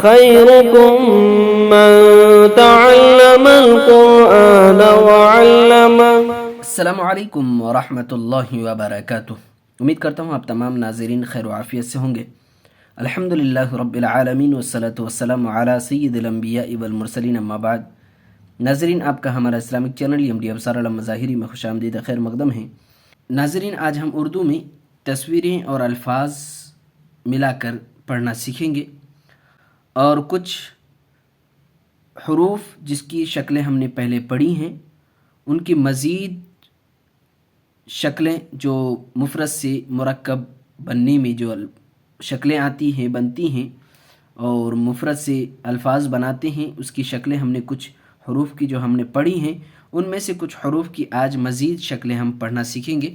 خيركم من تعلم القرآن وعلمه۔ السلام علیکم ورحمۃ اللہ وبرکاتہ۔ امید کرتا ہوں آپ تمام ناظرین خیر و عافیت سے ہوں گے۔ الحمدللہ رب العالمین والصلاة والسلام علی سید الانبیاء والمرسلین، اما بعد۔ ناظرین، آپ کا ہمارا اسلامک چینل MD ابصار علم مظاہری میں خوش آمدید خیر مقدم ہیں۔ ناظرین، آج ہم اردو میں تصویریں اور الفاظ ملا کر پڑھنا سیکھیں گے، اور کچھ حروف جس کی شکلیں ہم نے پہلے پڑھی ہیں ان کی مزید شکلیں جو مفرد سے مرکب بننے میں جو شکلیں آتی ہیں، بنتی ہیں، اور مفرد سے الفاظ بناتے ہیں، اس کی شکلیں ہم نے کچھ حروف کی جو ہم نے پڑھی ہیں ان میں سے کچھ حروف کی آج مزید شکلیں ہم پڑھنا سیکھیں گے۔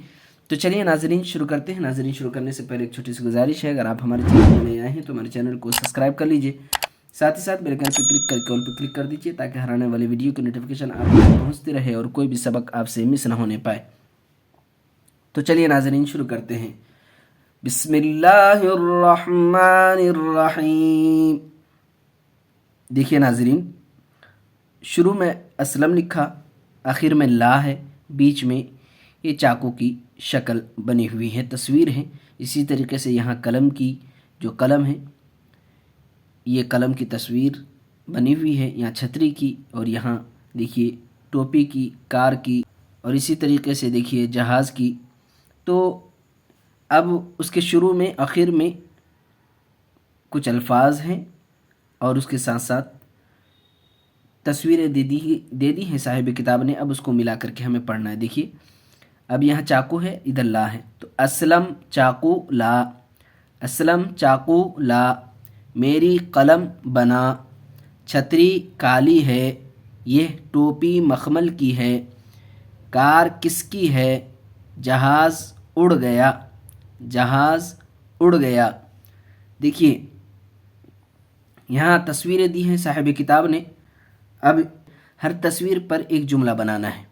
تو چلیے ناظرین شروع کرتے ہیں۔ ناظرین، شروع کرنے سے پہلے ایک چھوٹی سی گزارش ہے، اگر آپ ہمارے چینل میں نئے آئے ہیں تو ہمارے چینل کو سبسکرائب کر لیجئے، ساتھ ہی ساتھ بیل آئکن پہ کلک کر کے آل پہ کلک کر دیجئے تاکہ ہر آنے والی ویڈیو کی نوٹیفیکیشن آپ تک پہنچتی رہے اور کوئی بھی سبق آپ سے مس نہ ہونے پائے۔ تو چلیے ناظرین شروع کرتے ہیں۔ بسم اللہ الرحمن الرحیم۔ دیکھیے ناظرین، شروع میں اسلم لکھا، آخر میں لا ہے، بیچ میں یہ چاقو کی شکل بنی ہوئی ہے، تصویر ہے۔ اسی طریقے سے یہاں قلم کی جو قلم ہے، یہ قلم کی تصویر بنی ہوئی ہے، یہاں چھتری کی، اور یہاں دیکھیے ٹوپی کی، کار کی، اور اسی طریقے سے دیکھیے جہاز کی۔ تو اب اس کے شروع میں آخر میں کچھ الفاظ ہیں اور اس کے ساتھ ساتھ تصویریں دے دی ہیں صاحب کتاب نے۔ اب اس کو ملا کر کے ہمیں پڑھنا ہے۔ دیکھیے اب یہاں چاقو ہے، ادھر لا ہے، تو اسلم چاقو لا، اسلم چاقو لا، میری قلم بنا، چھتری کالی ہے، یہ ٹوپی مخمل کی ہے، کار کس کی ہے، جہاز اڑ گیا، جہاز اڑ گیا۔ دیکھیے یہاں تصویریں دی ہیں صاحب کتاب نے۔ اب ہر تصویر پر ایک جملہ بنانا ہے۔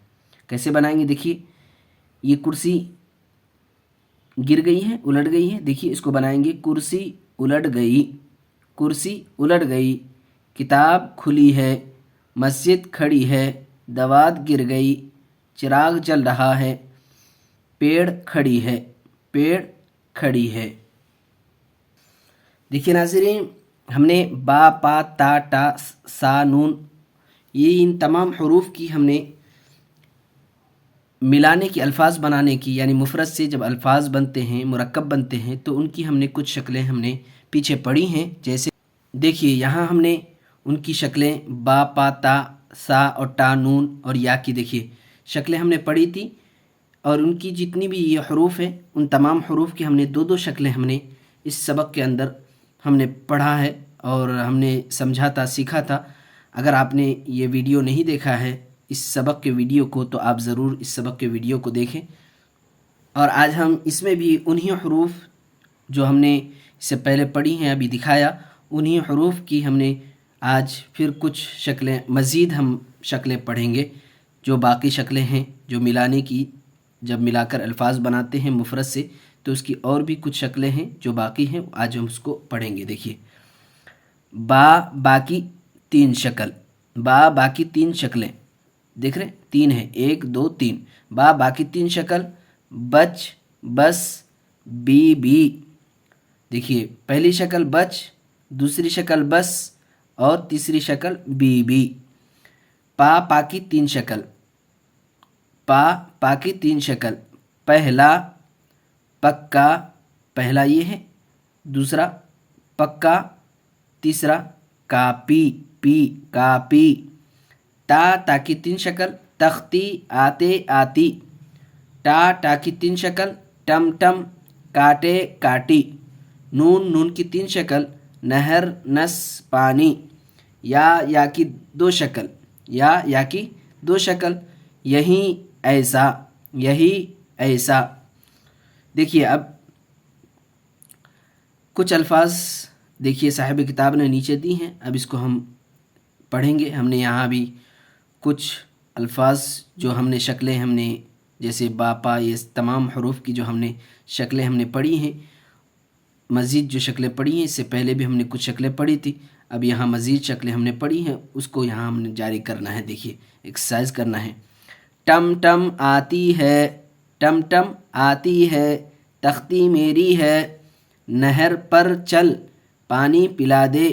کیسے بنائیں گے؟ دیکھیے یہ کرسی گر گئی ہے، الٹ گئی ہے، دیکھیے اس کو بنائیں گے کرسی الٹ گئی، کرسی الٹ گئی، کتاب کھلی ہے، مسجد کھڑی ہے، دوات گر گئی، چراغ جل رہا ہے، پیڑ کھڑی ہے، پیڑ کھڑی ہے۔ دیکھیے ناظرین، ہم نے با، پا، تا، ٹا، سا، نون، یہ ان تمام حروف کی ہم نے ملانے کی، الفاظ بنانے کی، یعنی مفرد سے جب الفاظ بنتے ہیں، مرکب بنتے ہیں، تو ان کی ہم نے کچھ شکلیں ہم نے پیچھے پڑھی ہیں۔ جیسے دیکھیے یہاں ہم نے ان کی شکلیں با، پا، تا، سا اور ٹا، نون اور یا کی دیکھیے شکلیں ہم نے پڑھی تھی، اور ان کی جتنی بھی یہ حروف ہیں ان تمام حروف کی ہم نے دو شکلیں ہم نے اس سبق کے اندر ہم نے پڑھا ہے اور ہم نے سمجھا تھا، سیکھا تھا۔ اگر آپ نے یہ ویڈیو نہیں دیکھا ہے اس سبق کے ویڈیو کو، تو آپ ضرور اس سبق کے ویڈیو کو دیکھیں۔ اور آج ہم اس میں بھی انہی حروف جو ہم نے اس سے پہلے پڑھی ہیں، ابھی دکھایا، انہی حروف کی ہم نے آج پھر کچھ شکلیں مزید ہم شکلیں پڑھیں گے، جو باقی شکلیں ہیں جو ملانے کی، جب ملا کر الفاظ بناتے ہیں مفرد سے، تو اس کی اور بھی کچھ شکلیں ہیں جو باقی ہیں، آج ہم اس کو پڑھیں گے۔ دیکھیے با کی تین شکل، با کی تین شکلیں دیکھ رہے ہیں، تین ہیں، 1 2 3۔ با کی تین شکل، بچ، بس، بی۔ دیکھیے پہلی شکل بچ، دوسری شکل بس اور تیسری شکل بی۔ پا کی تین شکل، پا کی تین شکل، پہلا پکا، پہلا یہ ہے، دوسرا پکا، تیسرا کاپی، کاپی۔ تا کی تین شکل، تختی، آتی۔ ٹا کی تین شکل، ٹم، کاٹی۔ نون کی تین شکل، نہر، نس، پانی۔ یا کی دو شکل، یا کی دو شکل، یہی ایسا۔ دیکھیے اب کچھ الفاظ دیکھیے صاحب کتاب نے نیچے دی ہیں، اب اس کو ہم پڑھیں گے۔ ہم نے یہاں بھی کچھ الفاظ جو ہم نے شکلیں ہم نے جیسے با، پا، یہ تمام حروف کی جو ہم نے شکلیں ہم نے پڑھی ہیں، مزید جو شکلیں پڑھی ہیں، اس سے پہلے بھی ہم نے کچھ شکلیں پڑھی تھی۔ اب یہاں مزید شکلیں ہم نے پڑھی ہیں، اس کو یہاں ہم نے جاری کرنا ہے. دیکھیے ایکسرسائز کرنا ہے. ٹم ٹم آتی ہے، ٹم ٹم آتی ہے، تختی میری ہے، نہر پر چل پانی پلا دے،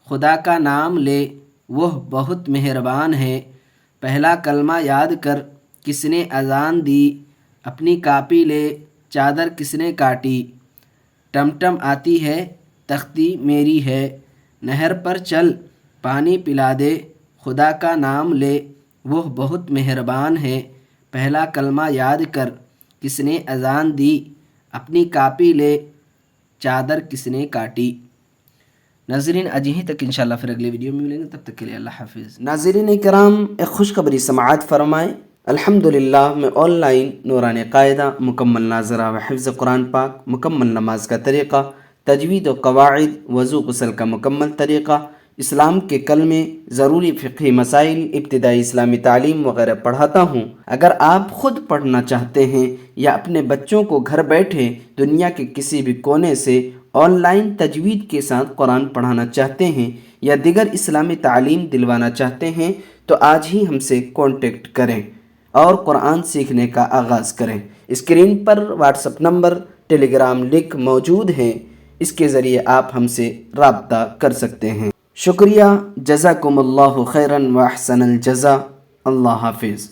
خدا کا نام لے وہ بہت مہربان ہے، پہلا کلمہ یاد کر کس نے اذان دی، اپنی کاپی لے چادر کس نے کاٹی. ٹم ٹم آتی ہے، تختی میری ہے، نہر پر چل پانی پلا دے، خدا کا نام لے وہ بہت مہربان ہے، پہلا کلمہ یاد کر کس نے اذان دی، اپنی کاپی لے چادر کس نے کاٹی. ناظرین آج یہیں تک، انشاءاللہ پھر اگلے ویڈیو میں ملیں گے، تب تک کے لیے اللہ حافظ. ناظرین کرام، ایک خوشخبری سماعت فرمائیں. الحمدللہ میں آن لائن نورانی قاعدہ، مکمل ناظرہ و حفظ قرآن پاک، مکمل نماز کا طریقہ، تجوید و قواعد، وضو غسل کا مکمل طریقہ، اسلام کے کلمے، ضروری فقہی مسائل، ابتدائی اسلامی تعلیم وغیرہ پڑھاتا ہوں. اگر آپ خود پڑھنا چاہتے ہیں یا اپنے بچوں کو گھر بیٹھے دنیا کے کسی بھی کونے سے آن لائن تجوید کے ساتھ قرآن پڑھانا چاہتے ہیں یا دیگر اسلامی تعلیم دلوانا چاہتے ہیں تو آج ہی ہم سے کانٹیکٹ کریں اور قرآن سیکھنے کا آغاز کریں. اسکرین پر واٹس اپ نمبر، ٹیلی گرام لنک موجود ہیں، اس کے ذریعے آپ ہم سے رابطہ کر سکتے ہیں. شکریہ. جزاکم اللہ خیراً و احسن الجزا. اللہ حافظ.